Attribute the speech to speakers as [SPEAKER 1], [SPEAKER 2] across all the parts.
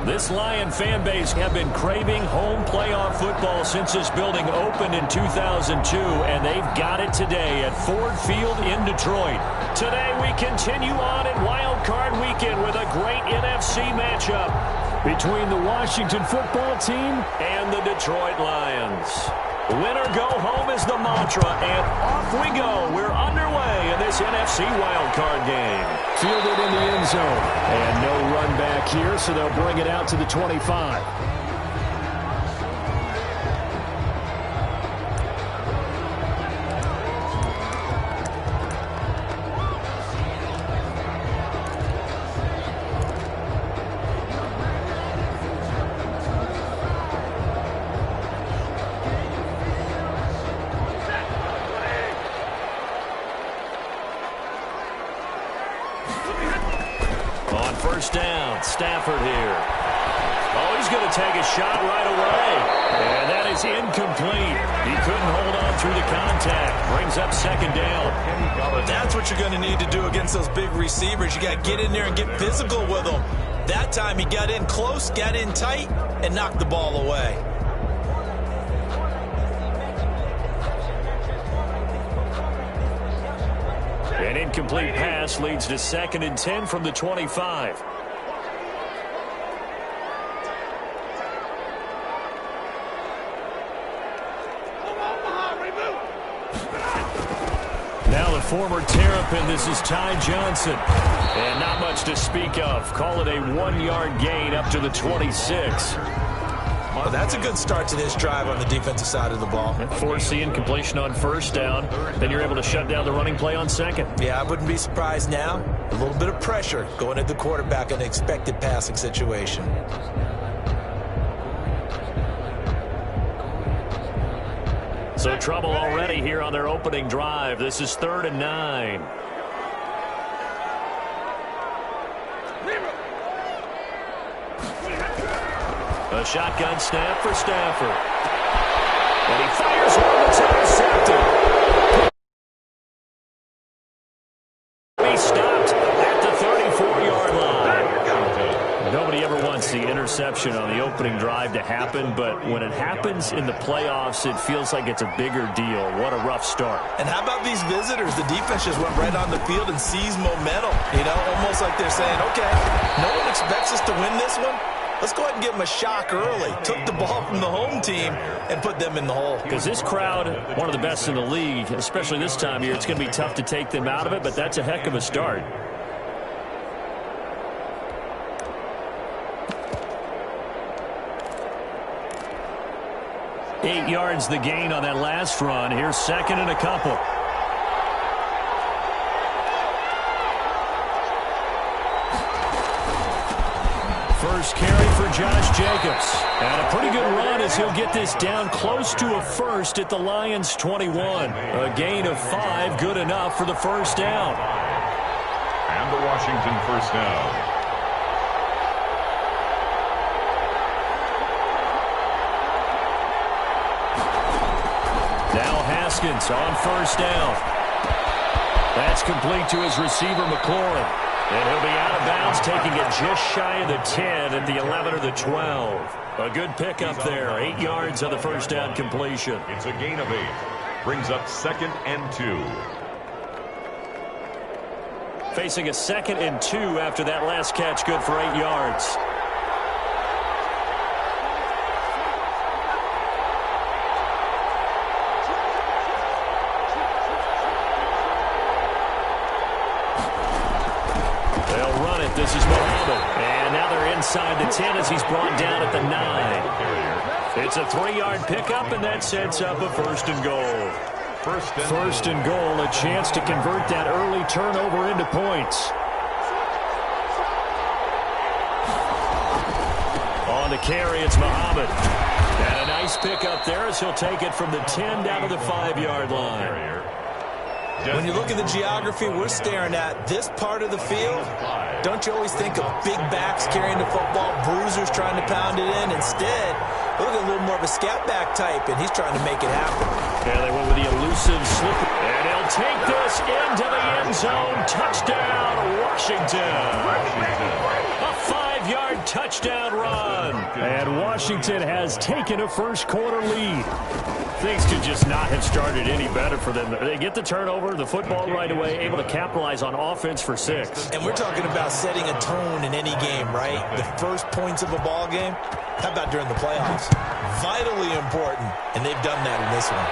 [SPEAKER 1] This Lion fan base have been craving home playoff football since this building opened in 2002, and they've got it today at Ford Field in Detroit. Today we continue on in Wild Card Weekend with a great NFC matchup between the Washington football team and the Detroit Lions. Win or go home is the mantra, and off we go. We're underway in this NFC wildcard game.
[SPEAKER 2] Fielded in the end zone. And no run back here, so they'll bring it out to the 25.
[SPEAKER 1] First down, Stafford here. Oh, he's going to take a shot right away. And that is incomplete. He couldn't hold on through the contact. Brings up second down.
[SPEAKER 3] That's what you're going to need to do against those big receivers. You got to get in there and get physical with them. That time he got in close, got in tight, and knocked the ball away.
[SPEAKER 1] An incomplete pass leads to 2nd and 10 from the 25. Now the former Terrapin, this is Ty Johnson. And not much to speak of. Call it a 1-yard gain up to the 26.
[SPEAKER 3] Well, that's a good start to this drive on the defensive side of the ball.
[SPEAKER 1] Force the incompletion on first down. Then you're able to shut down the running play on second.
[SPEAKER 3] Yeah, I wouldn't be surprised now. A little bit of pressure going at the quarterback in an expected passing situation.
[SPEAKER 1] So trouble already here on their opening drive. This is 3rd and 9. A shotgun snap for Stafford. And he fires one that's intercepted. He stopped at the 34-yard line. Nobody ever wants the interception on the opening drive to happen, but when it happens in the playoffs, it feels like it's a bigger deal. What a rough start.
[SPEAKER 3] And how about these visitors? The defense just went right on the field and seized momentum. You know, almost like they're saying, okay, no one expects us to win this one. Let's go ahead and give them a shock early. Took the ball from the home team and put them in the hole.
[SPEAKER 1] Because this crowd, one of the best in the league, especially this time of year, it's going to be tough to take them out of it, but that's a heck of a start. Eight yards the gain on that last run. Here's 2nd and a couple. First carry for Josh Jacobs. And a pretty good run as he'll get this down close to a first at the Lions' 21. A gain of 5, good enough for the first down.
[SPEAKER 4] And the Washington first down.
[SPEAKER 1] Now Haskins on first down. That's complete to his receiver, McLaurin. And he'll be out of bounds, taking it just shy of the 10 at the 11 or the 12. A good pickup there. 8 yards on the first down completion.
[SPEAKER 4] It's a gain of 8. Brings up 2nd and 2.
[SPEAKER 1] Facing a 2nd and 2 after that last catch, good for 8 yards. This is Muhammad. And now they're inside the 10 as he's brought down at the 9. It's a 3-yard pickup, and that sets up a 1st and goal. First and goal, a chance to convert that early turnover into points. On the carry, it's Muhammad. And a nice pickup there as he'll take it from the 10 down to the 5-yard line.
[SPEAKER 3] When you look at the geography we're staring at, this part of the field, don't you always think of big backs carrying the football, bruisers trying to pound it in? Instead, look at a little more of a scat back type, and he's trying to make it happen.
[SPEAKER 1] Yeah, they went with the elusive slip. And he'll take this into the end zone. Touchdown, Washington. A 5 25-yard touchdown run.
[SPEAKER 2] And Washington has taken a first-quarter lead.
[SPEAKER 1] Things could just not have started any better for them. They get the turnover, the football right away, able to capitalize on offense for 6.
[SPEAKER 3] And we're talking about setting a tone in any game, right? The first points of a ball game. How about during the playoffs? Vitally important, and they've done that in this one.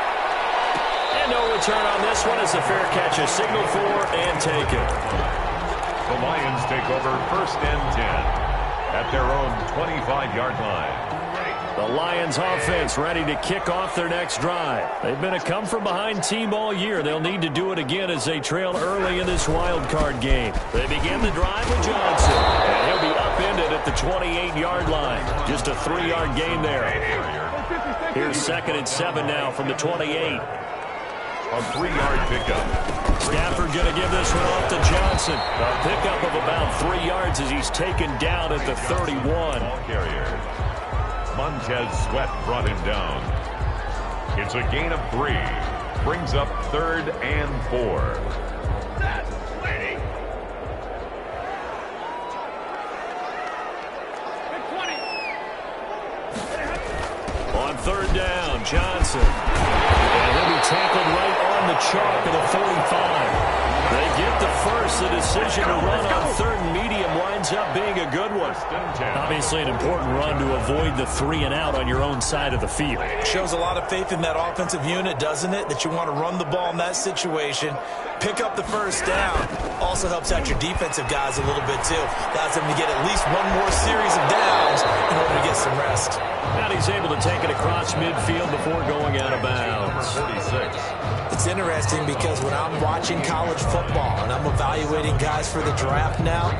[SPEAKER 1] And no return on this one as the fair catch is signaled for and taken.
[SPEAKER 4] The Lions take over 1st and 10 at their own 25-yard line.
[SPEAKER 1] The Lions offense ready to kick off their next drive. They've been a come-from-behind team all year. They'll need to do it again as they trail early in this wild card game. They begin the drive with Johnson, and he'll be upended at the 28-yard line. Just a 3-yard gain there. Here's 2nd and 7 now from the 28.
[SPEAKER 4] A 3-yard pickup.
[SPEAKER 1] Stafford going to give this one off to Johnson. A pickup of about 3 yards as he's taken down at the 31.
[SPEAKER 4] Ball carrier. Montez Sweat brought him down. It's a gain of 3. Brings up 3rd and 4.
[SPEAKER 1] On 3rd down, Johnson. And he'll be tackled right on the chalk of the 45. They get the first. The decision to run on 3rd and medium winds up being a good one. Obviously an important run to avoid the 3 and out on your own side of the field.
[SPEAKER 3] Shows a lot of faith in that offensive unit, doesn't it? That you want to run the ball in that situation. Pick up the first down. Also helps out your defensive guys a little bit too. Allows them to get at least one more series of downs in order to get some rest.
[SPEAKER 1] And he's able to take it across midfield before going out of bounds.
[SPEAKER 4] 46.
[SPEAKER 3] It's interesting because when I'm watching college football and I'm evaluating guys for the draft now,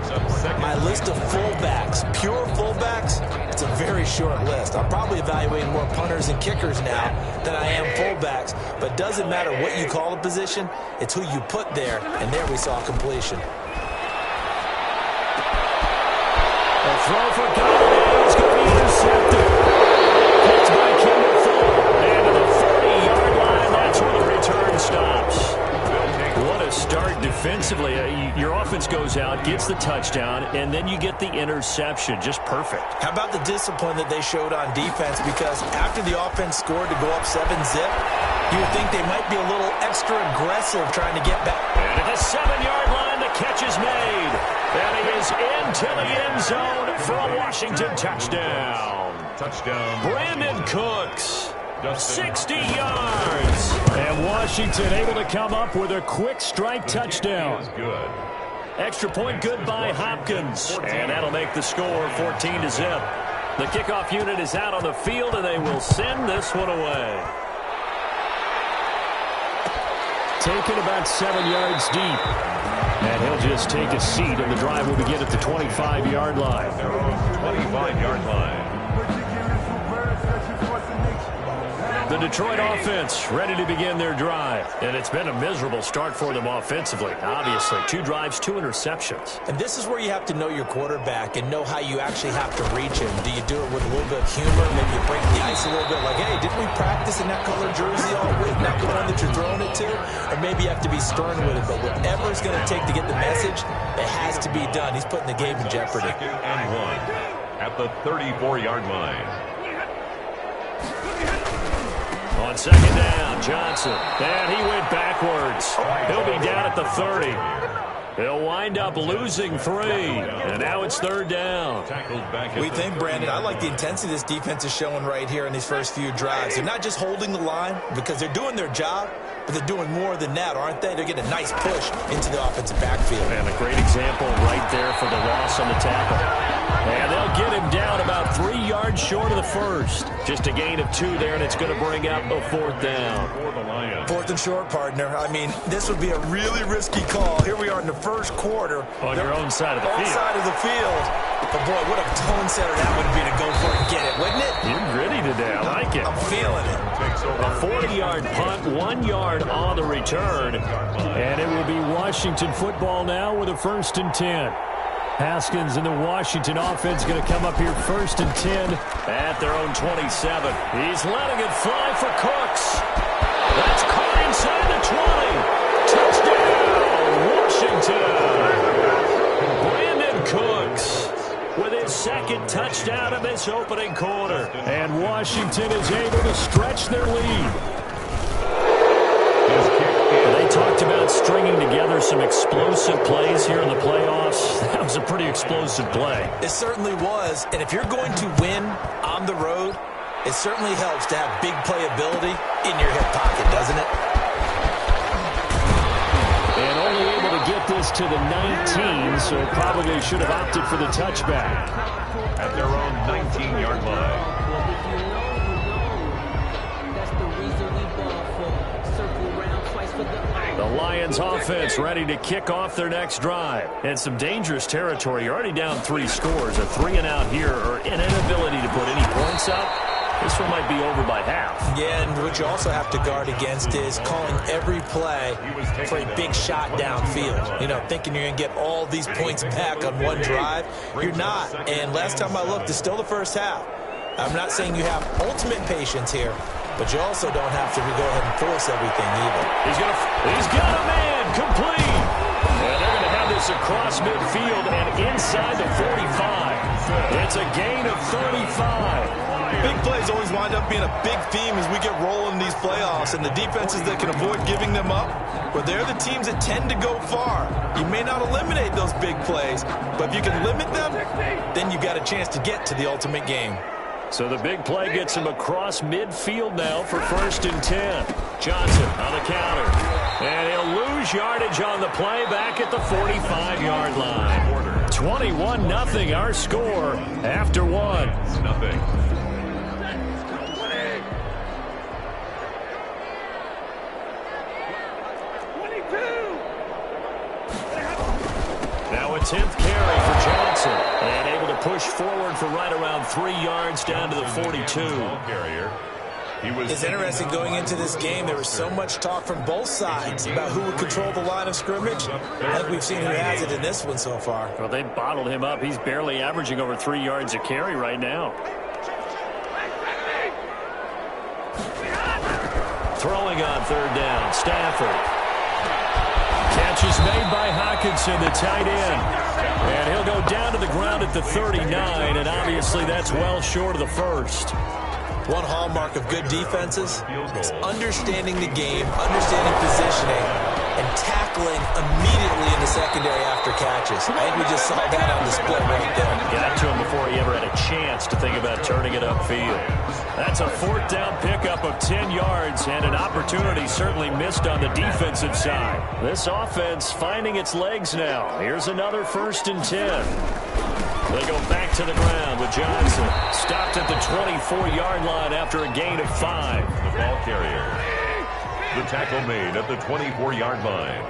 [SPEAKER 3] my list of fullbacks, pure fullbacks, it's a very short list. I'm probably evaluating more punters and kickers now than I am fullbacks. But it doesn't matter what you call a position, it's who you put there. And there we saw completion.
[SPEAKER 1] A throw for Golladay is going to be intercepted. Picked by Kendall Fuller. And to the 40-yard line, that's where the return stops. What a start defensively. Your offense goes out, gets the touchdown, and then you get the interception. Just perfect.
[SPEAKER 3] How about the discipline that they showed on defense? Because after the offense scored to go up 7-zip, you would think they might be a little extra aggressive trying to get back.
[SPEAKER 1] And at the 7-yard line, the catch is made. And he is into the end zone for a Washington touchdown.
[SPEAKER 4] Touchdown.
[SPEAKER 1] Brandon Cooks. 60 yards.
[SPEAKER 2] And Washington able to come up with a quick strike touchdown.
[SPEAKER 4] Good.
[SPEAKER 1] Extra point good by Hopkins. And that'll make the score 14-zip. The kickoff unit is out on the field, and they will send this one away.
[SPEAKER 2] Taken about 7 yards deep. And he'll just take a seat, and the drive will begin at the 25-yard line.
[SPEAKER 4] 25-yard line.
[SPEAKER 1] The Detroit offense ready to begin their drive. And it's been a miserable start for them offensively. Obviously, 2 drives, 2 interceptions.
[SPEAKER 3] And this is where you have to know your quarterback and know how you actually have to reach him. Do you do it with a little bit of humor? Maybe you break the ice a little bit like, hey, didn't we practice in that color jersey all week? Not the one that you're throwing it to? Or maybe you have to be stern with it. But whatever it's going to take to get the message, it has to be done. He's putting the game in jeopardy.
[SPEAKER 4] 2nd and 1 at the 34-yard line.
[SPEAKER 1] On 2nd down, Johnson. And he went backwards. He'll be down at the 30. He'll wind up losing 3. And now it's 3rd down.
[SPEAKER 3] We think, Brandon, I like the intensity this defense is showing right here in these first few drives. They're not just holding the line because they're doing their job, but they're doing more than that, aren't they? They're getting a nice push into the offensive backfield.
[SPEAKER 1] And a great example right there for the loss on the tackle. And they'll get him down about 3 yards short of the first. Just a gain of 2 there, and it's going to bring up a 4th down.
[SPEAKER 3] 4th and short, partner. I mean, this would be a really risky call. Here we are in the first quarter.
[SPEAKER 1] On your own side of the field.
[SPEAKER 3] Side of the field. But, boy, what a tone setter that would be to go for it and get it, wouldn't it?
[SPEAKER 1] You're gritty today. I like it.
[SPEAKER 3] I'm feeling it.
[SPEAKER 1] A 40-yard punt, 1 yard on the return.
[SPEAKER 2] And it will be Washington football now with a 1st and 10. Haskins and the Washington offense going to come up here 1st and 10.
[SPEAKER 1] At their own 27. He's letting it fly for Cooks. That's caught inside the 20. Touchdown, Washington. Brandon Cooks with his 2nd second touchdown of this opening quarter.
[SPEAKER 2] And Washington is able to stretch their lead. They talked about stringing together some explosive plays here in the playoffs. That was a pretty explosive play.
[SPEAKER 3] It certainly was. And if you're going to win on the road, it certainly helps to have big playability in your hip pocket, doesn't it?
[SPEAKER 2] And only able to get this to the 19, so probably should have opted for the touchback.
[SPEAKER 4] At their own 19-yard line.
[SPEAKER 2] The Lions offense ready to kick off their next drive. And some dangerous territory. You're already down 3 scores. A 3-and-out here or an inability to put any points up. This one might be over by half.
[SPEAKER 3] Yeah, and what you also have to guard against is calling every play for a big shot downfield. You know, thinking you're going to get all these points back on one drive. You're not. And last time I looked, it's still the first half. I'm not saying you have ultimate patience here, but you also don't have to go ahead and force everything either.
[SPEAKER 1] He's got a man complete. And they're going to have this across midfield and inside the 45. It's a gain of 35.
[SPEAKER 5] Big plays always wind up being a big theme as we get rolling in these playoffs, and the defenses that can avoid giving them up, but they're the teams that tend to go far. You may not eliminate those big plays, but if you can limit them, then you got a chance to get to the ultimate game.
[SPEAKER 2] So the big play gets him across midfield now for 1st and 10. Johnson on the counter. And he'll lose yardage on the play back at the 45-yard line. 21-0 our score after 1.
[SPEAKER 4] Nothing.
[SPEAKER 2] Now a 10th carry for Johnson. And able to push forward for right around 3 yards down to the 42.
[SPEAKER 3] It's interesting going into this game. There was so much talk from both sides about who would control the line of scrimmage. I think we've seen who has it in this one so far.
[SPEAKER 2] Well, they bottled him up. He's barely averaging over 3 yards a carry right now. Throwing on 3rd down, Stafford. Catch is made by Hockenson, the tight end. And he'll go down to the ground at the 39, and obviously that's well short of the first.
[SPEAKER 3] One hallmark of good defenses is understanding the game, understanding positioning, and tackling immediately in the secondary after catches. I think we just saw that on display right there.
[SPEAKER 2] Got to him before he ever had a chance to think about turning it upfield. That's a 4th down pickup of 10 yards and an opportunity certainly missed on the defensive side. This offense finding its legs now. Here's another 1st and 10. They go back to the ground with Johnson. Stopped at the 24-yard line after a gain of 5.
[SPEAKER 4] The ball carrier. The tackle made at the 24-yard line.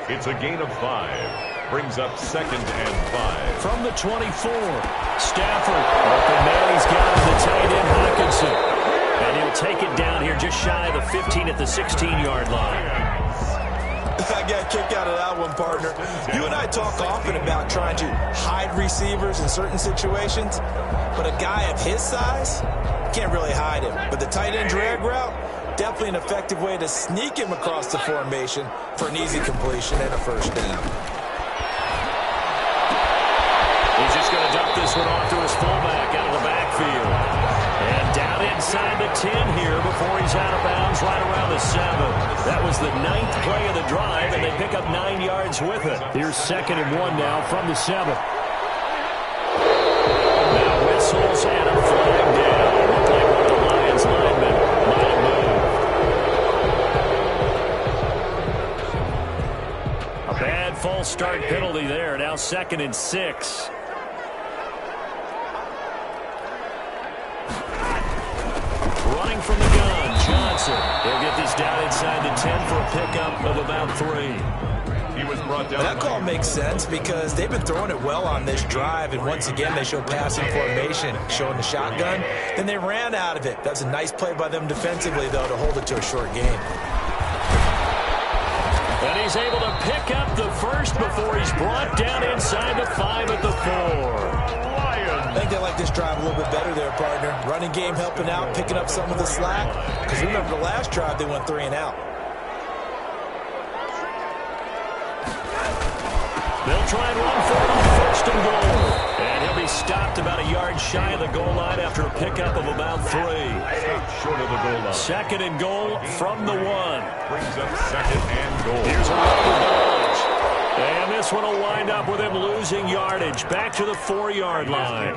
[SPEAKER 4] It's a gain of 5. Brings up 2nd and 5.
[SPEAKER 2] From the 24, Stafford. Open man, he's got him, the tight end, Hockenson. And he'll take it down here just shy of the 15 at the 16-yard line.
[SPEAKER 3] I got a kick out of that one, partner. You and I talk often about trying to hide receivers in certain situations, but a guy of his size can't really hide him. But the tight end drag route, definitely an effective way to sneak him across the formation for an easy completion and a 1st down.
[SPEAKER 2] He's just going to dump this one off to his fullback out of the backfield. And down inside the 10 here before he's out of bounds right around the 7. That was the 9th play of the drive, and they pick up 9 yards with it. Here's 2nd and 1 now from the 7. Now whistles and a flag down. Looked like one of the Lions linemen might have moved. A bad false start penalty there. Now 2nd and 6. Running from the gun, Johnson. He'll get this down inside the 10 for a pickup of about 3.
[SPEAKER 4] He was brought down.
[SPEAKER 3] That call makes sense because they've been throwing it well on this drive, and once again they show passing formation, showing the shotgun. Then they ran out of it. That's a nice play by them defensively, though, to hold it to a short game.
[SPEAKER 2] And he's able to pick up the first before he's brought down inside the 5 at the 4.
[SPEAKER 3] I think they like this drive a little bit better there, partner. Running game helping out, picking up some of the slack. Because remember, the last drive they went 3 and out.
[SPEAKER 2] They'll try and run for it on 1st and goal. And he'll be
[SPEAKER 1] They stopped about a yard shy of the goal line after a pickup of about 3.
[SPEAKER 4] Short of the goal line.
[SPEAKER 1] 2nd and goal from the 1.
[SPEAKER 4] Brings up 2nd and goal.
[SPEAKER 1] Here's a rubber. And this one will wind up with him losing yardage. Back to the 4-yard line.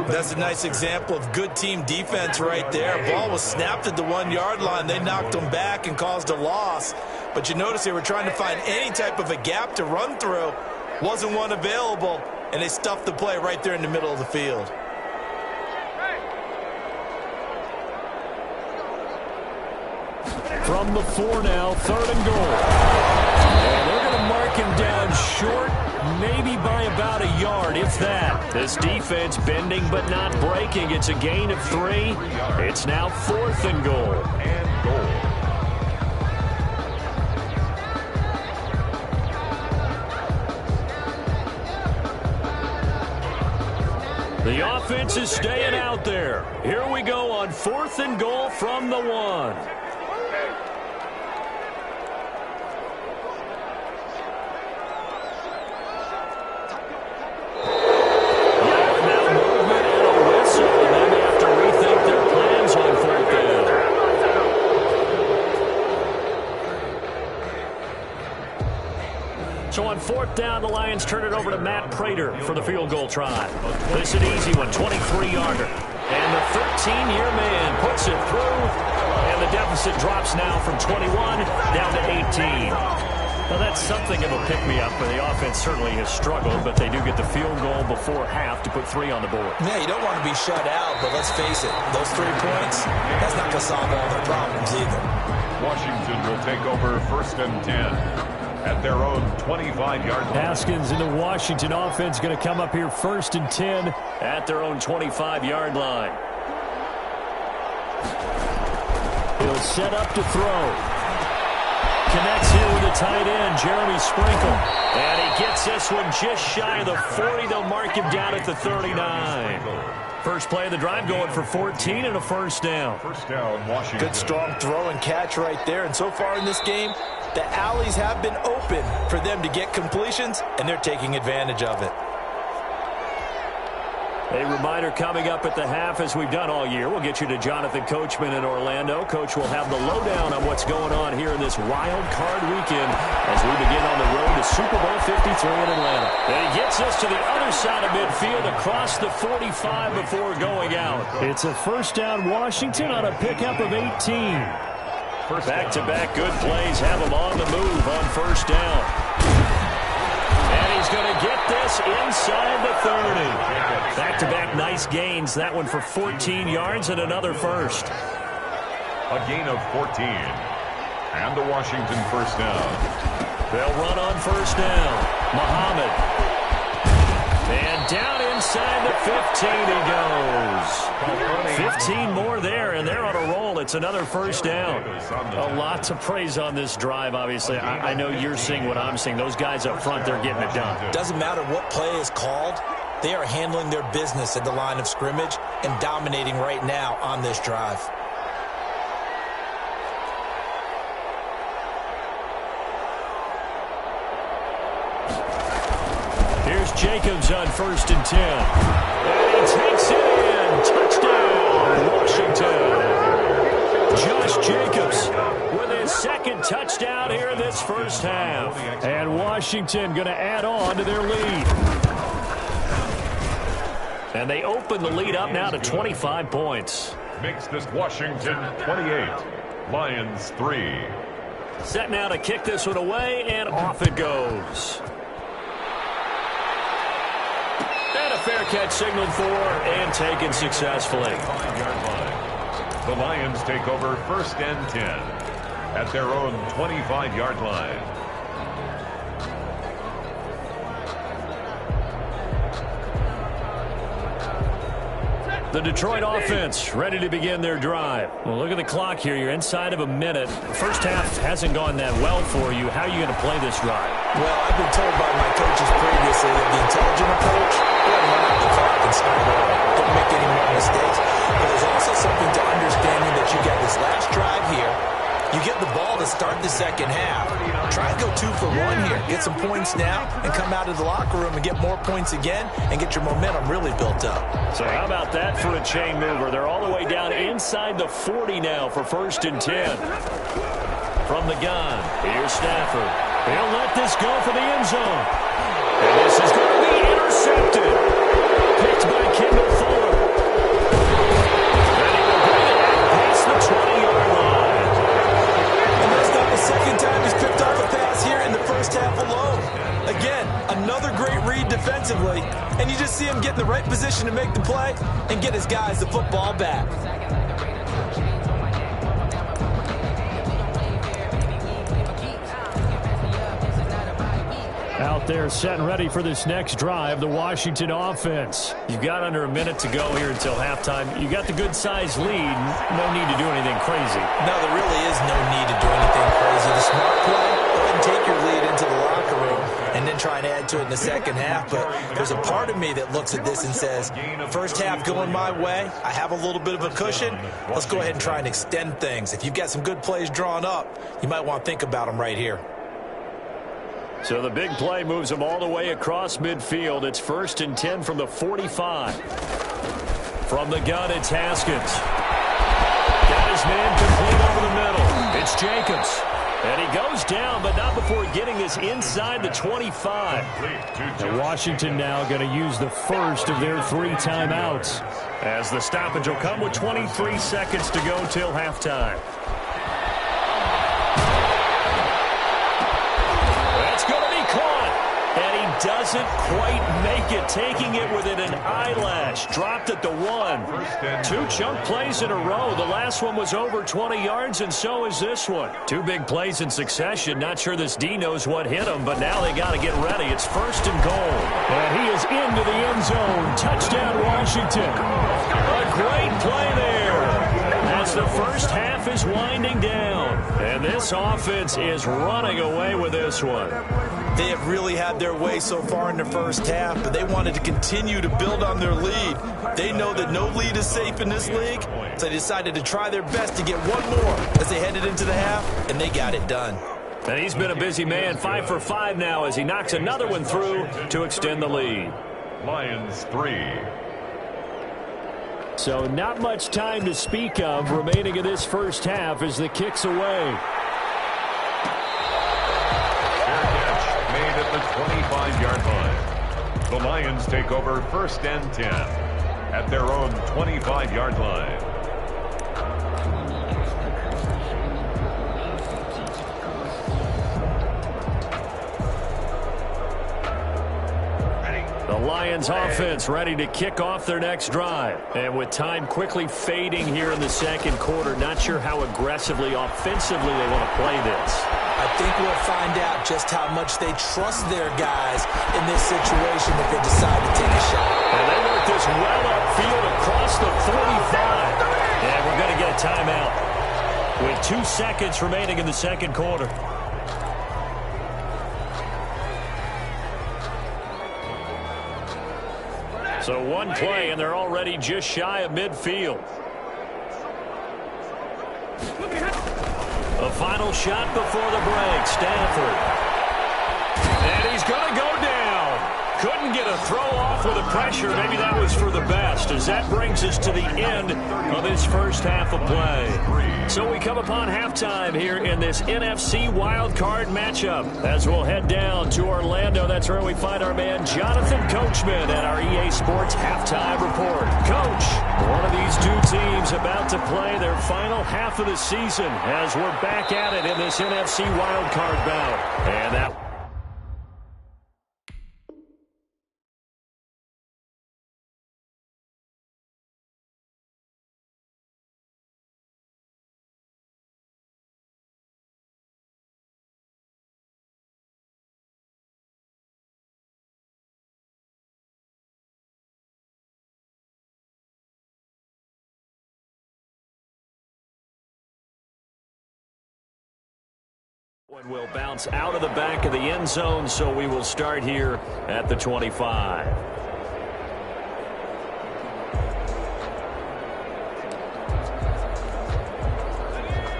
[SPEAKER 5] That's a nice example of good team defense right there. Ball was snapped at the 1-yard line. They knocked him back and caused a loss. But you notice they were trying to find any type of a gap to run through. Wasn't one available, and they stuffed the play right there in the middle of the field.
[SPEAKER 1] From the 4 now, 3rd and goal. And they're going to mark him down short, maybe by about a yard, if that. This defense bending but not breaking. It's a gain of 3. It's now 4th and goal. The offense is staying out there. Here we go on 4th and goal from the 1. So on 4th down, the Lions turn it over to Matt Prater for the field goal try. This is an easy one, 23-yarder. And the 13-year man puts it through, and the deficit drops now from 21 down to 18. Well, that's something of a pick-me-up, but the offense certainly has struggled, but they do get the field goal before half to put 3 on the board.
[SPEAKER 5] Yeah, you don't want to be shut out, but let's face it, those 3 points, that's not going to solve all their problems either.
[SPEAKER 4] Washington will take over 1st and 10. At their own 25-yard line.
[SPEAKER 1] Haskins in the Washington offense going to come up here 1st and 10 at their own 25-yard line. He'll set up to throw. Connects here with the tight end, Jeremy Sprinkle. And he gets this one just shy of the 40. They'll mark him down at the 39. First play of the drive going for 14 and a 1st down.
[SPEAKER 4] 1st down, Washington.
[SPEAKER 5] Good strong throw and catch right there. And so far in this game, the alleys have been open for them to get completions, and they're taking advantage of it.
[SPEAKER 1] A reminder coming up at the half, as we've done all year. We'll get you to Jonathan Coachman in Orlando. Coach will have the lowdown on what's going on here in this wild card weekend as we begin on the road to Super Bowl 53 in Atlanta. And he gets us to the other side of midfield across the 45 before going out. It's a 1st down Washington on a pickup of 18. Back-to-back good plays have him on the move on 1st down. And he's going to get this inside the 30. Back-to-back nice gains. That one for 14 yards and another 1st.
[SPEAKER 4] A gain of 14. And the Washington 1st down.
[SPEAKER 1] They'll run on 1st down. Muhammad. And down inside the 15 he goes. 15 more there, and they're on a roll. It's another 1st down. A lot to praise on this drive, obviously. I know you're seeing what I'm seeing. Those guys up front, they're getting it done.
[SPEAKER 5] Doesn't matter what play is called. They are handling their business at the line of scrimmage and dominating right now on this drive.
[SPEAKER 1] Here's Jacobs on 1st and 10. And he takes it in. Touchdown, Washington. Josh Jacobs with his 2nd touchdown here in this 1st half. And Washington going to add on to their lead. And they open the lead up now to 25 points.
[SPEAKER 4] Makes this Washington 28. Lions 3.
[SPEAKER 1] Set now to kick this one away, and off it goes. And a fair catch signaled for and taken successfully.
[SPEAKER 4] The Lions take over 1st and 10 at their own 25-yard line.
[SPEAKER 1] The Detroit offense ready to begin their drive. Well, look at the clock here. You're inside of a minute. The 1st half hasn't gone that well for you. How are you going to play this drive?
[SPEAKER 5] Well, I've been told by my coaches previously that the intelligent approach, run out the clock and start over. Don't make any more mistakes. But there's also something to understanding that you got this last drive here.
[SPEAKER 3] You get the ball to start the second half. Try and go 2 for 1 here. Get some points now and come out of the locker room and get more points again and get your momentum really built up.
[SPEAKER 1] So how about that for a chain mover? They're all the way down inside the 40 now for 1st and 10. From the gun, here's Stafford. He'll let this go for the end zone. And this is going to be intercepted. Picked by Kendall Fuller. And he will bring it past the 20-yard line.
[SPEAKER 3] And that's not the second time he's picked off a pass here in the first half alone. Again, another great read defensively, and you just see him get in the right position to make the play and get his guys the football back.
[SPEAKER 1] Out there set and ready for this next drive, the Washington offense. You've got under a minute to go here until halftime. You got the good-sized lead. No need to do anything crazy.
[SPEAKER 3] No, there really is no need to do anything crazy. The smart play, go ahead and take your lead into the locker room and then try and add to it in the second half. But there's a part of me that looks at this and says, first half going my way, I have a little bit of a cushion. Let's go ahead and try and extend things. If you've got some good plays drawn up, you might want to think about them right here.
[SPEAKER 1] So the big play moves them all the way across midfield. It's 1st and 10 from the 45. From the gun, it's Haskins. Got his man complete over the middle. It's Jacobs. And he goes down, but not before getting this inside the 25. And Washington now going to use the first of their 3 timeouts, as the stoppage will come with 23 seconds to go till halftime. Doesn't quite make it, taking it within an eyelash. Dropped at the 1. 2 chunk plays in a row. The last one was over 20 yards, and so is this one. 2 big plays in succession. Not sure this D knows what hit him, but now they got to get ready. It's 1st and goal. And he is into the end zone. Touchdown, Washington. A great play there, as the first half is winding down. And this offense is running away with this one.
[SPEAKER 3] They have really had their way so far in the first half, but they wanted to continue to build on their lead. They know that no lead is safe in this league, so they decided to try their best to get one more as they headed into the half, and they got it done.
[SPEAKER 1] And he's been a busy man, 5 for 5 now as he knocks another one through to extend the lead.
[SPEAKER 4] Lions 3.
[SPEAKER 1] So not much time to speak of remaining in this first half as the kick's away.
[SPEAKER 4] Made at the 25-yard line. The Lions take over 1st and 10 at their own 25-yard line.
[SPEAKER 1] The Lions offense ready to kick off their next drive. And with time quickly fading here in the second quarter, not sure how aggressively, offensively they want to play this.
[SPEAKER 3] I think we'll find out just how much they trust their guys in this situation if they decide to take a shot.
[SPEAKER 1] And they work this well upfield across the 45. And we're going to get a timeout with 2 seconds remaining in the second quarter. So 1 play, and they're already just shy of midfield. The final shot before the break, Stafford. And he's going to go down. Couldn't get a throw off with the pressure. Maybe that was for the best, as that brings us to the end of this first half of play. So we come upon halftime here in this NFC wildcard matchup, as we'll head down to Orlando. That's where we find our man Jonathan Coachman at our EA Sports Halftime Report. Coach, one of these 2 teams about to play their final half of the season as we're back at it in this NFC wildcard bout. And that one will bounce out of the back of the end zone, so we will start here at the 25.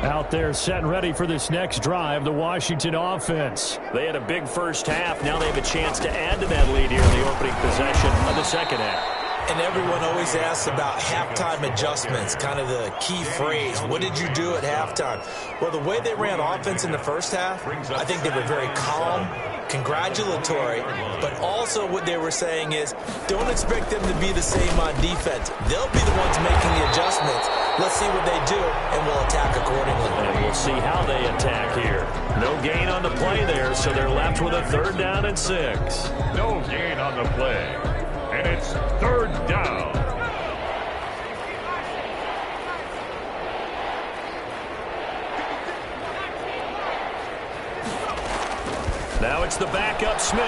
[SPEAKER 1] Out there set and ready for this next drive, the Washington offense.
[SPEAKER 2] They had a big first half. Now they have a chance to add to that lead here in the opening possession of the second half.
[SPEAKER 3] And everyone always asks about halftime adjustments, kind of the key phrase. What did you do at halftime? Well, the way they ran offense in the first half, I think they were very calm, congratulatory, but also what they were saying is don't expect them to be the same on defense. They'll be the ones making the adjustments. Let's see what they do, and we'll attack accordingly.
[SPEAKER 2] And we'll see how they attack here. No gain on the play there, so they're left with a 3rd down and 6.
[SPEAKER 4] No gain on the play. And it's 3rd down.
[SPEAKER 2] Now it's the backup Smith.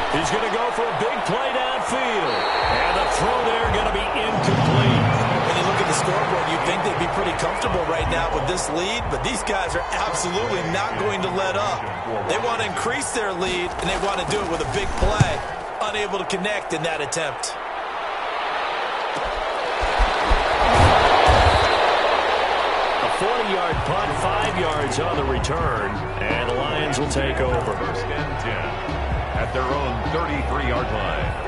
[SPEAKER 2] He's going to go for a big play downfield. And the throw there going to be incomplete.
[SPEAKER 3] When you look at the scoreboard, you'd think they'd be pretty comfortable right now with this lead, but these guys are absolutely not going to let up. They want to increase their lead, and they want to do it with a big play. Unable to connect in that attempt.
[SPEAKER 2] A 40-yard punt, 5 yards on the return, and the Lions will take over.
[SPEAKER 4] 1st and 10 at their own 33-yard line.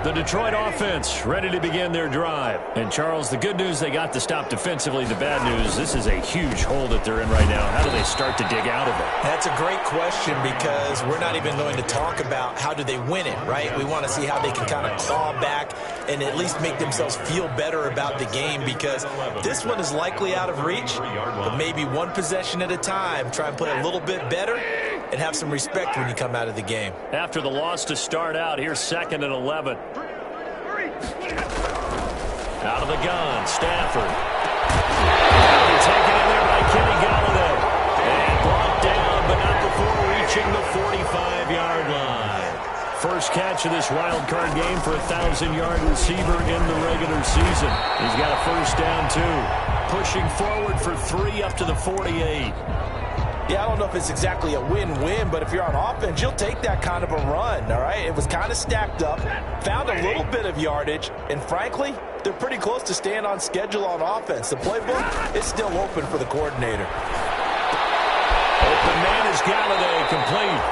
[SPEAKER 1] The Detroit offense ready to begin their drive. And, Charles, the good news, they got the stop defensively. The bad news, this is a huge hole that they're in right now. How do they start to dig out of it?
[SPEAKER 3] That's a great question because we're not even going to talk about how do they win it, right? We want to see how they can kind of claw back and at least make themselves feel better about the game because this one is likely out of reach, but maybe one possession at a time. Try and play a little bit better and have some respect when you come out of the game.
[SPEAKER 2] After the loss to start out, here's 2nd and 11. Out of the gun, Stafford. Taken in there by Kenny Galladay. And brought down, but not before reaching the 45-yard line.
[SPEAKER 1] First catch of this wild card game for a 1,000-yard receiver in the regular season. He's got a 1st down, too. Pushing forward for 3 up to the 48.
[SPEAKER 3] Yeah, I don't know if it's exactly a win-win, but if you're on offense, you'll take that kind of a run, all right? It was kind of stacked up, found a little bit of yardage, and frankly, they're pretty close to staying on schedule on offense. The playbook is still open for the coordinator.
[SPEAKER 2] Open man is Galladay, complete.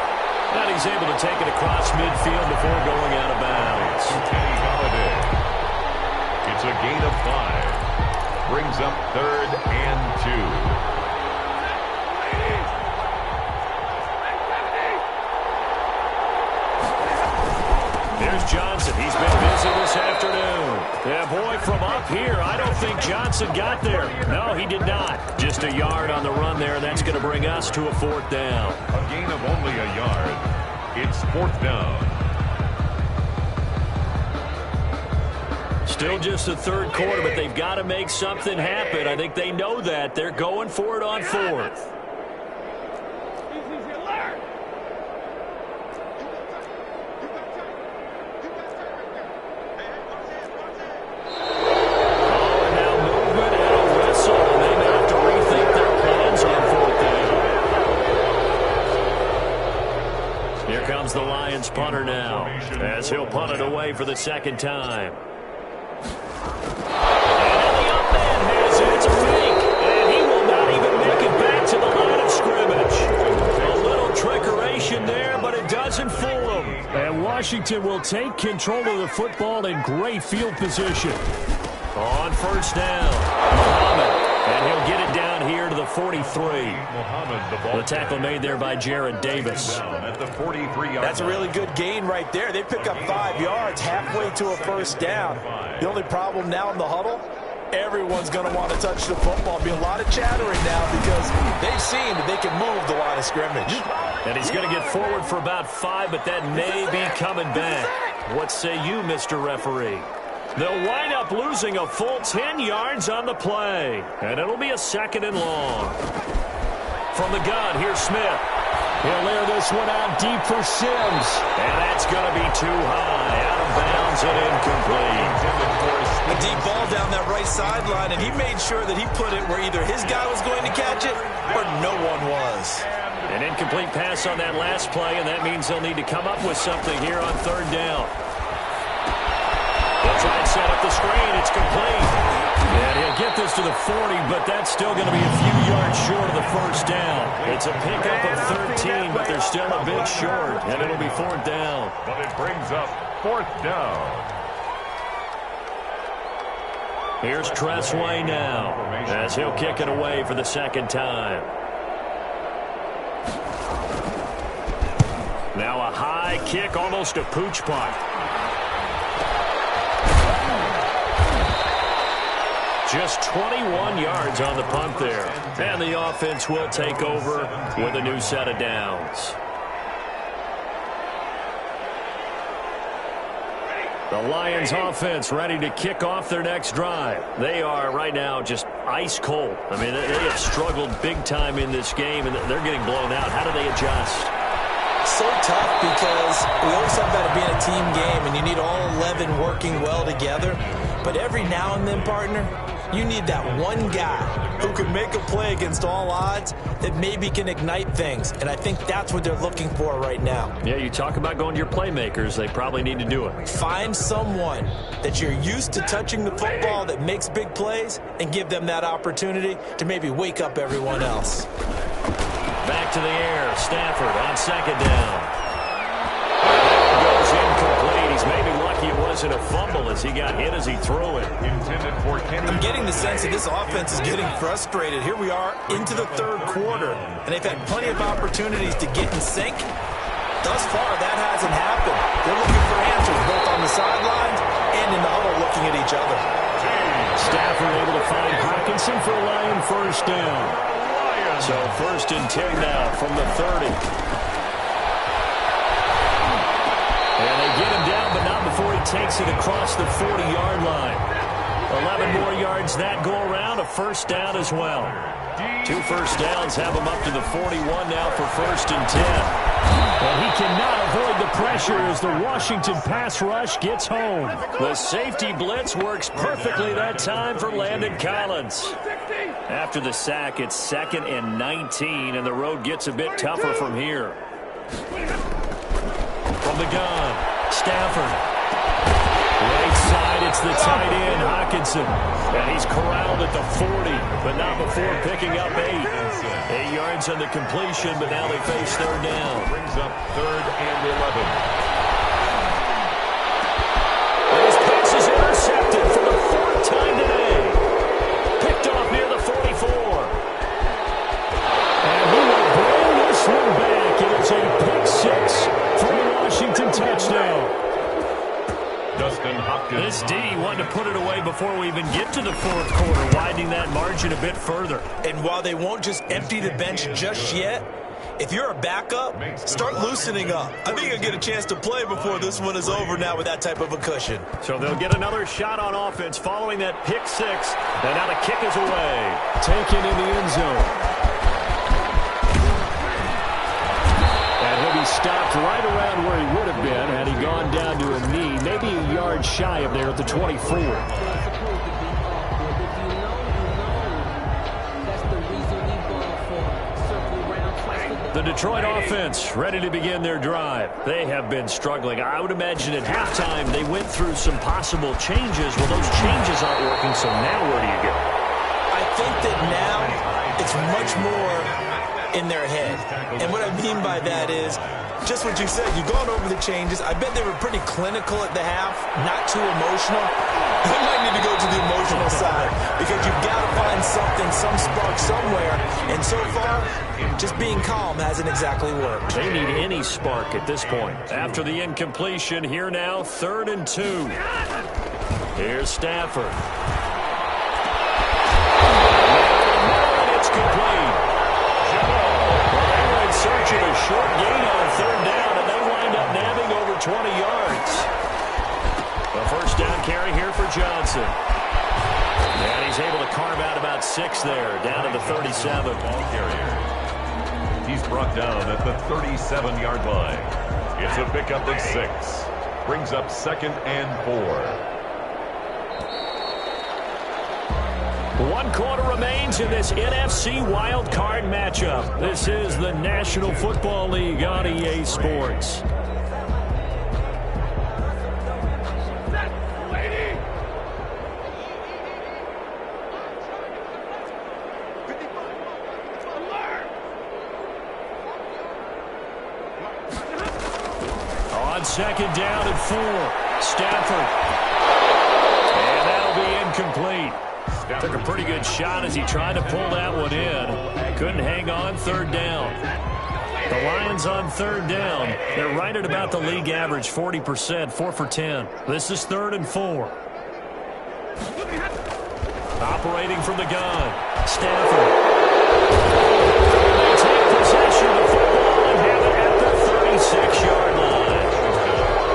[SPEAKER 2] And he's able to take it across midfield before going out of bounds.
[SPEAKER 4] Kenny Galladay. It's a gain of 5. Brings up 3rd and 2.
[SPEAKER 2] There's Johnson. He's been busy this afternoon. Yeah, boy, from up here, I don't think Johnson got there. No, he did not. Just a yard on the run there, and that's going to bring us to a 4th down.
[SPEAKER 4] A gain of only a yard. It's 4th down.
[SPEAKER 2] Still just the 3rd quarter, but they've got to make something happen. I think they know that. They're going for it on 4th. The Lions punter now as he'll punt it away for the 2nd time. And the up man has it. It's a fake. And he will not even make it back to the line of scrimmage. A little trickeration there, but it doesn't fool him.
[SPEAKER 1] And Washington will take control of the football in great field position.
[SPEAKER 2] On 1st down, Muhammad. And he'll get it down here to the 43. The tackle made there by Jared Davis.
[SPEAKER 4] At the 43-yard
[SPEAKER 3] That's a really good gain right there. They pick up 5 yards halfway to a 1st down. The only problem now in the huddle, everyone's going to want to touch the football. Be a lot of chattering now because they've seen that they can move the line of scrimmage.
[SPEAKER 2] And he's going to get forward for about 5, but that may be coming back. What say you, Mr. Referee? They'll wind up losing a full 10 yards on the play. And it'll be a 2nd and long. From the gun, here's Smith.
[SPEAKER 1] He'll layer this one out deep for Sims.
[SPEAKER 2] And that's going to be too high. Out of bounds and incomplete.
[SPEAKER 3] A deep ball down that right sideline, and he made sure that he put it where either his guy was going to catch it or no one was.
[SPEAKER 2] An incomplete pass on that last play, and that means they'll need to come up with something here on 3rd down. He'll try and set up the screen. It's complete. And he'll get this to the 40, but that's still going to be a few yards short of the first down. It's a pickup of 13, but they're still a bit short, and it'll be fourth down.
[SPEAKER 4] But it brings up fourth down.
[SPEAKER 2] Here's Tressway now, as he'll kick it away for the second time. Now a high kick, almost a pooch punt. Just 21 yards on the punt there. And the offense will take over with a new set of downs. The Lions offense ready to kick off their next drive. They are right now just ice cold. I mean, they have struggled big time in this game, and they're getting blown out. How do they adjust?
[SPEAKER 3] So tough because we always talk about it being a team game, and you need all 11 working well together. But every now and then, partner, you need that one guy who can make a play against all odds that maybe can ignite things. And I think that's what they're looking for right now.
[SPEAKER 2] Yeah, you talk about going to your playmakers. They probably need to do it.
[SPEAKER 3] Find someone that you're used to touching the football that makes big plays and give them that opportunity to maybe wake up everyone else.
[SPEAKER 2] Back to the air. Stafford on second down. Goes incomplete. He's maybe lucky it wasn't a fumble as he got hit as he threw it.
[SPEAKER 4] Intended for Kenny.
[SPEAKER 3] I'm getting the sense that this offense is getting frustrated. Here we are into the third quarter, and they've had plenty of opportunities to get in sync. Thus far, that hasn't happened. They're looking for answers both on the sidelines and in the huddle looking at each other.
[SPEAKER 2] Stafford able to find Hawkinson for a Lion first down. So first and 10 now from the 30. And they get him down, but not before he takes it across the 40-yard line. 11 more yards that go around, a first down as well. 2 first downs have him up to the 41 now for first and 10. And he cannot avoid the pressure as the Washington pass rush gets home. The safety blitz works perfectly that time for Landon Collins. After the sack, it's 2nd and 19, and the road gets a bit tougher from here. From the gun, Stafford. Right side, it's the tight end, Hawkinson. And he's corralled at the 40, but not before picking up 8. 8 yards on the completion, but now they face third down.
[SPEAKER 4] Brings up third and 11.
[SPEAKER 2] And his pass is intercepted for the 4th time today. Picked off near the 44. And he will bring this one back. It is a pick 6 for a Washington touchdown.
[SPEAKER 4] Dustin Hopkins.
[SPEAKER 2] This D wanted to put it away before we even get to the 4th quarter, widening that margin a bit further.
[SPEAKER 3] And while they won't just empty the bench just yet, if you're a backup, start loosening up. I think you'll get a chance to play before this one is over now with that type of a cushion.
[SPEAKER 2] So they'll get another shot on offense following that pick 6. And now the kick is away. Taken in the end zone. And he'll be stopped right around where he would have been had he gone down to a knee, maybe a yard shy of there at the 24. The Detroit offense ready to begin their drive. They have been struggling. I would imagine at halftime they went through some possible changes. Well, those changes aren't working, so now where do you go?
[SPEAKER 3] I think that now it's much more in their head. And what I mean by that is just what you said. You've gone over the changes. I bet they were pretty clinical at the half, not too emotional. They might need to go to the emotional side because you've got to find something, some spark somewhere. And so far, just being calm hasn't exactly worked.
[SPEAKER 2] They need any spark at this point. After the incompletion, here now, 3rd and 2. Here's Stafford. And it's complete. Searching a short gain on 3rd down, and they wind up nabbing over 20 yards. The first down carry here for Johnson. And he's able to carve out about 6 there, down to the 37.
[SPEAKER 4] Ball carrier. He's brought down at the 37-yard line. It's a pickup of 6. Brings up 2nd and 4.
[SPEAKER 2] 1 quarter remains in this NFC wildcard matchup. This is the National Football League on EA Sports.
[SPEAKER 1] second down and 4. Stafford. And that'll be incomplete. Took a pretty good shot as he tried to pull that one in. Couldn't hang on. Third down. The Lions on third down. They're right at about the league average, 40%, 4 for 10. This is 3rd and 4. Operating from the gun. Stafford. They take possession of the football and have it at the 36-yard line.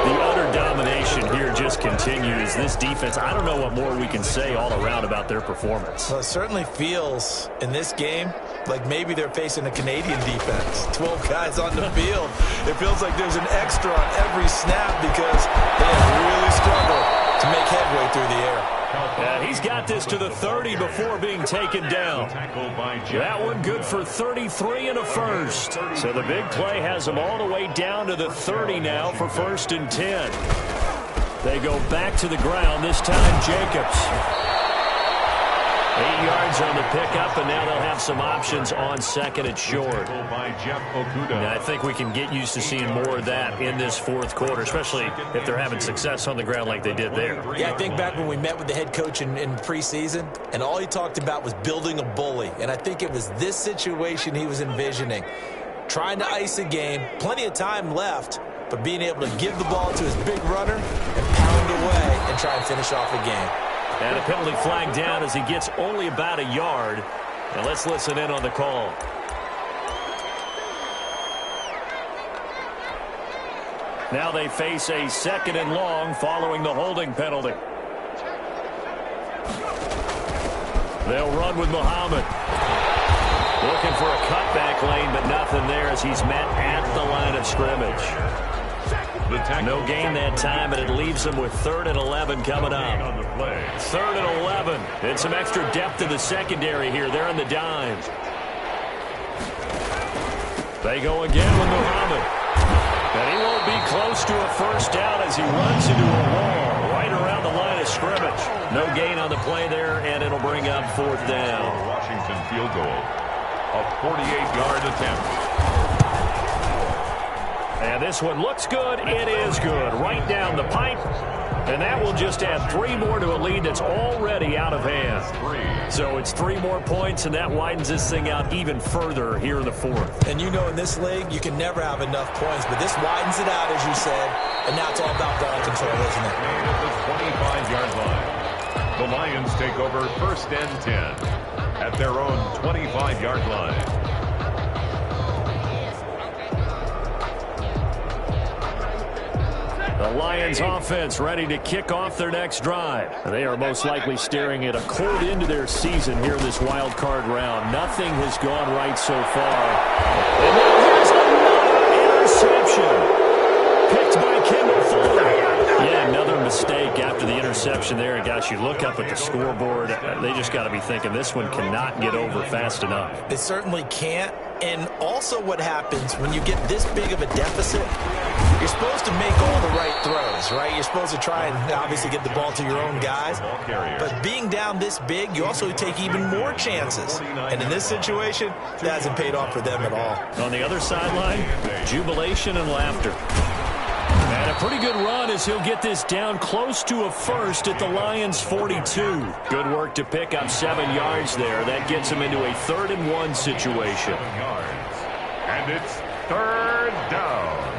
[SPEAKER 1] The utter domination here just continues. This defense, I don't know what more we can say all around about their performance.
[SPEAKER 5] Well, it certainly feels in this game like maybe they're facing a Canadian defense. 12 guys on the field. It feels like there's an extra on every snap because they have really struggled to make headway through the air.
[SPEAKER 1] He's got this to the 30 before being taken down. That one good for 33 and a first. So the big play has him all the way down to the 30 now for 1st and 10. They go back to the ground, this time Jacobs. 8 yards on the pickup, and now they'll have some options on 2nd and short. And I think we can get used to seeing more of that in this 4th quarter, especially if they're having success on the ground like they did there.
[SPEAKER 5] Yeah, I think back when we met with the head coach in preseason, and all he talked about was building a bully. And I think it was this situation he was envisioning. Trying to ice a game, plenty of time left, but being able to give the ball to his big runner and pound away and try and finish off a game.
[SPEAKER 1] And a penalty flag down as he gets only about a yard. And let's listen in on the call. Now they face a 2nd and long following the holding penalty. They'll run with Muhammad. Looking for a cutback lane, but nothing there as he's met at the line of scrimmage. No gain that time, and it leaves them with 3rd and 11 coming up. 3rd and 11. And some extra depth in the secondary here. They're in the dime. They go again with Muhammad. And he won't be close to a first down as he runs into a wall right around the line of scrimmage. No gain on the play there, and it'll bring up 4th down.
[SPEAKER 4] Washington field goal. A 48-yard attempt.
[SPEAKER 1] And this one looks good. It is good. Right down the pipe. And that will just add 3 more to a lead that's already out of hand. So it's 3 more points, and that widens this thing out even further here in the 4th.
[SPEAKER 5] And you know in this league, you can never have enough points, but this widens it out, as you said, and now it's all about ball control, isn't it?
[SPEAKER 4] At the 25-yard line. The Lions take over 1st and 10 at their own 25-yard line.
[SPEAKER 1] The Lions offense ready to kick off their next drive. They are most likely staring at a cold end to their season here in this wild card round. Nothing has gone right so far. And now here's another interception. Picked by Kendall Fuller. Yeah, another mistake after the interception there. And gosh, you look up at the scoreboard, they just got to be thinking this one cannot get over fast enough.
[SPEAKER 5] It certainly can't. And also what happens when you get this big of a deficit, you're supposed to make all the right throws, right? You're supposed to try and obviously get the ball to your own guys. But being down this big, you also take even more chances. And in this situation, that hasn't paid off for them at all.
[SPEAKER 1] On the other sideline, jubilation and laughter. And a pretty good run as he'll get this down close to a first at the Lions' 42. Good work to pick up 7 yards there. That gets him into a 3rd and 1 situation.
[SPEAKER 4] And it's 3rd down.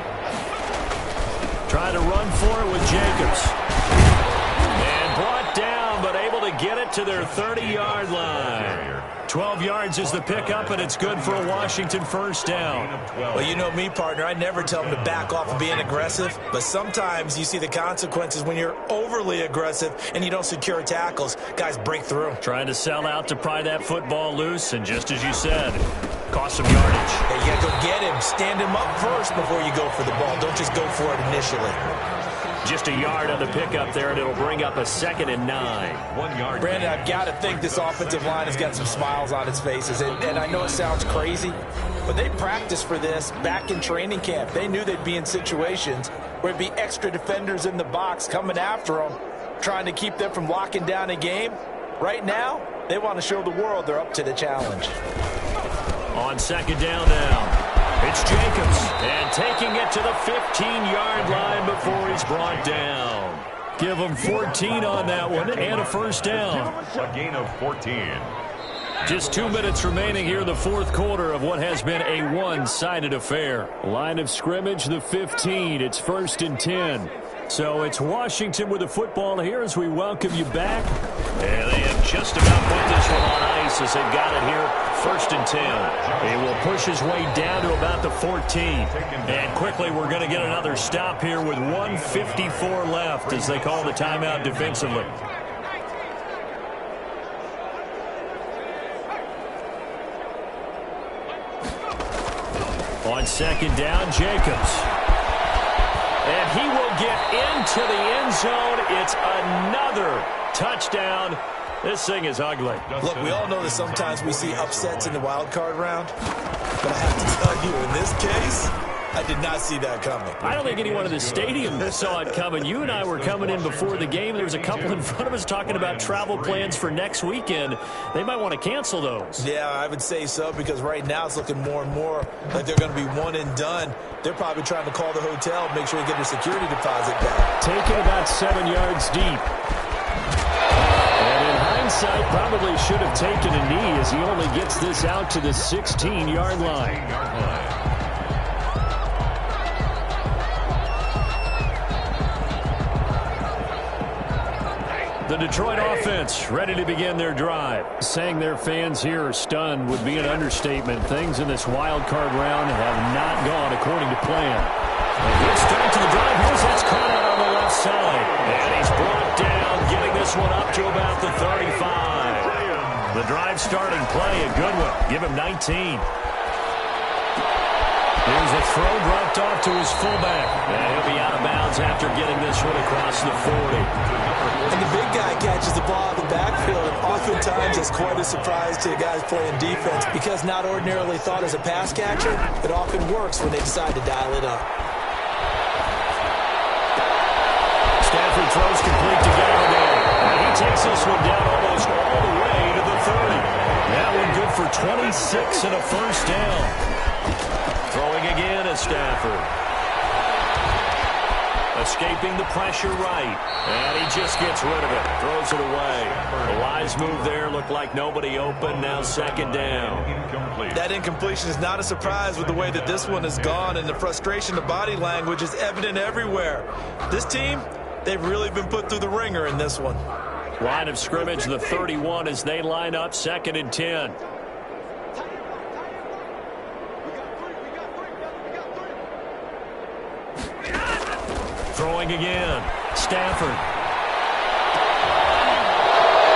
[SPEAKER 1] Trying to run for it with Jacobs. And brought down, but able to get it to their 30-yard line. 12 yards is the pickup, and it's good for a Washington first down.
[SPEAKER 5] Well, you know me, partner. I never tell them to back off of being aggressive, but sometimes you see the consequences when you're overly aggressive and you don't secure tackles. Guys break through.
[SPEAKER 1] Trying to sell out to pry that football loose, and just as you said, cost some yardage.
[SPEAKER 5] Yeah, you got to go get him. Stand him up first before you go for the ball. Don't just go for it initially.
[SPEAKER 1] Just a yard on the pickup there, and it'll bring up a 2nd and 9.
[SPEAKER 4] 1 yard.
[SPEAKER 5] Brandon, I've got to think this offensive line has got some smiles on its faces. And I know it sounds crazy, but they practiced for this back in training camp. They knew they'd be in situations where it'd be extra defenders in the box coming after them, trying to keep them from locking down a game. Right now, they want to show the world they're up to the challenge.
[SPEAKER 1] On 2nd down now. It's Jacobs, and taking it to the 15-yard line before he's brought down. Give him 14 on that one and a first down.
[SPEAKER 4] A gain of 14.
[SPEAKER 1] Just 2 minutes remaining here in the fourth quarter of what has been a one-sided affair. Line of scrimmage, the 15. It's 1st and 10. So it's Washington with the football here as we welcome you back.
[SPEAKER 2] And they have just about put this one on ice as they've got it here. 1st and 10.
[SPEAKER 1] He will push his way down to about the 14. And quickly we're going to get another stop here with 1:54 left as they call the timeout defensively. On 2nd down, Jacobs. And he will get into the end zone. It's another touchdown. This thing is ugly.
[SPEAKER 5] Look, we all know that sometimes we see upsets in the wild card round. But I have to tell you, in this case, I did not see that coming.
[SPEAKER 1] I don't think anyone in the stadium saw it coming. You and I were coming in before the game. There was a couple in front of us talking about travel plans for next weekend. They might want to cancel those.
[SPEAKER 5] Yeah, I would say so, because right now it's looking more and more like they're going to be one and done. They're probably trying to call the hotel, make sure they get their security deposit back.
[SPEAKER 1] Taken about 7 yards deep. And in hindsight, probably should have taken a knee as he only gets this out to the 16-yard line. The Detroit offense ready to begin their drive. Saying their fans here are stunned would be an understatement. Things in this wild card round have not gone according to plan. A good start to the drive. Here's that's caught out on the left side. And he's brought down, getting this one up to about the 35. The drive starting play, a good one. Give him 19. Here's a throw dropped off to his fullback. And he'll be out of bounds after getting this one across the 40.
[SPEAKER 5] And the big guy catches the ball in the backfield, and oftentimes it's quite a surprise to the guys playing defense because not ordinarily thought as a pass catcher, it often works when they decide to dial it up.
[SPEAKER 1] Stafford throws complete to Gallagher. And he takes this one down almost all the way to the 30. That one good for 26 and a first down. Throwing again is Stafford. Escaping the pressure right. And he just gets rid of it. Throws it away. The wise move there. Looked like nobody open. Now 2nd down.
[SPEAKER 5] That incompletion is not a surprise with the way that this one has gone, and the frustration, the body language is evident everywhere. This team, they've really been put through the ringer in this one.
[SPEAKER 1] Line of scrimmage, the 31 as they line up 2nd and 10. Throwing again. Stafford.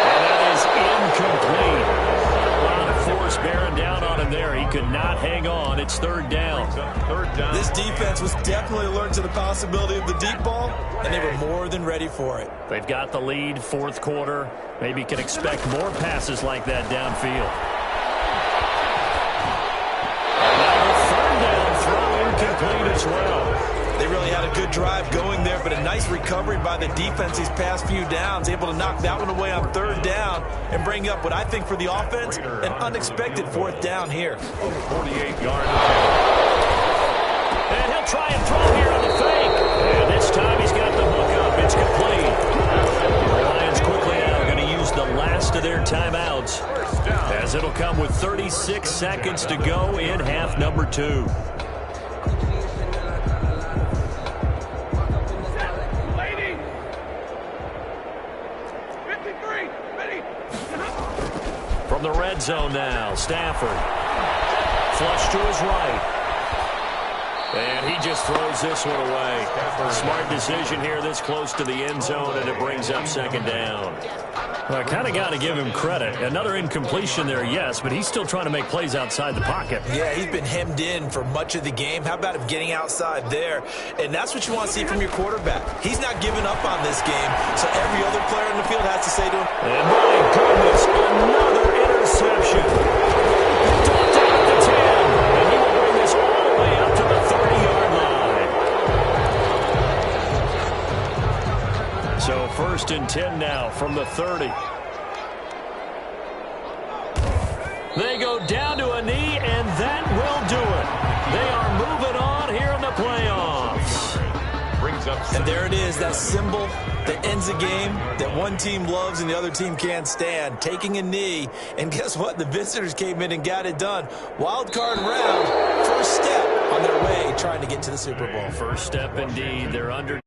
[SPEAKER 1] And that is incomplete. A lot of force bearing down on him there. He could not hang on. It's 3rd down.
[SPEAKER 5] This defense was definitely alert to the possibility of the deep ball, and they were more than ready for it.
[SPEAKER 1] They've got the lead, 4th quarter. Maybe can expect more passes like that downfield. And now the 3rd down throw incomplete as well.
[SPEAKER 5] They really had a good drive going there, but a nice recovery by the defense these past few downs, able to knock that one away on 3rd down and bring up what I think for the offense, an unexpected 4th down here.
[SPEAKER 4] 48-yard.
[SPEAKER 1] And he'll try and throw here on the fake. And this time he's got the hook up. It's complete. The Lions quickly now going to use the last of their timeouts, as it'll come with 36 seconds to go in half number 2. From the red zone now, Stafford. Flush to his right. And he just throws this one away. Smart decision here this close to the end zone, and it brings up 2nd down. Well, I kind of got to give him credit. Another incompletion there, yes, but he's still trying to make plays outside the pocket.
[SPEAKER 5] Yeah, he's been hemmed in for much of the game. How about him getting outside there? And that's what you want to see from your quarterback. He's not giving up on this game, so every other player in the field has to say to him,
[SPEAKER 1] and my goodness, another interception. Dropped out at the 10, and he will bring this all the way up to the 30-yard line. So 1st and 10 now from the 30. They go down to a knee, and that will do it. They are moving on here in the playoffs.
[SPEAKER 5] And there it is, that symbol that ends a game that one team loves and the other team can't stand, taking a knee. And guess what? The visitors came in and got it done. Wild card round, first step on their way trying to get to the Super Bowl.
[SPEAKER 1] First step indeed. They're under